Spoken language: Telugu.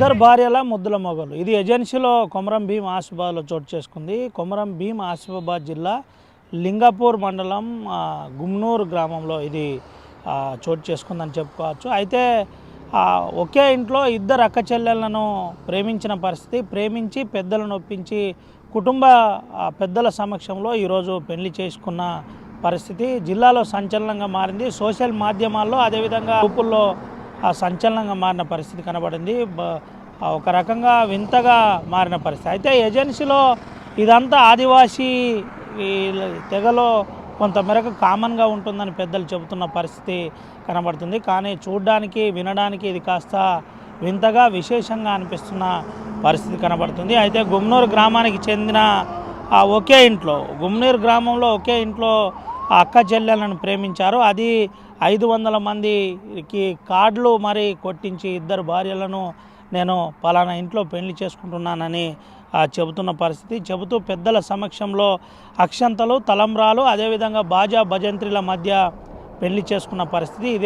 ఇద్దరు భార్యల ముద్దుల మొగలు. ఇది ఏజెన్సీలో కొమరం భీం ఆసిఫాబాద్లో చోటు చేసుకుంది. కొమరం భీం ఆసిఫాబాద్ జిల్లా లింగపూర్ మండలం గుమ్నూరు గ్రామంలో ఇది చోటు చేసుకుందని చెప్పుకోవచ్చు. అయితే ఒకే ఇంట్లో ఇద్దరు అక్క చెల్లెళ్లను ప్రేమించిన పరిస్థితి, ప్రేమించి పెద్దలను ఒప్పించి కుటుంబ పెద్దల సమక్షంలో ఈరోజు పెళ్లి చేసుకున్న పరిస్థితి జిల్లాలో సంచలనంగా మారింది. సోషల్ మాధ్యమాల్లో అదేవిధంగా గ్రూపుల్లో సంచలనంగా మారిన పరిస్థితి కనబడింది. ఒక రకంగా వింతగా మారిన పరిస్థితి. అయితే ఏజెన్సీలో ఇదంతా ఆదివాసీ తెగలో కొంతమేరకు కామన్గా ఉంటుందని పెద్దలు చెబుతున్న పరిస్థితి కనబడుతుంది. కానీ చూడడానికి వినడానికి ఇది కాస్త వింతగా విశేషంగా అనిపిస్తున్న పరిస్థితి కనబడుతుంది. అయితే గుమ్నూరు గ్రామానికి చెందిన ఒకే ఇంట్లో గుమ్నూరు గ్రామంలో ఒకే ఇంట్లో అక్క చెల్లెలను ప్రేమించారు. అది 500 మందికి కార్డులు మరి కొట్టించి ఇద్దరు భార్యలను నేను పలానా ఇంట్లో పెళ్లి చేసుకుంటున్నానని చెబుతున్న పరిస్థితి. చెబుతూ పెద్దల సమక్షంలో అక్షంతలు, తలంబ్రాలు, అదేవిధంగా బాజా భజంత్రీల మధ్య పెళ్లి చేసుకున్న పరిస్థితి. ఇదే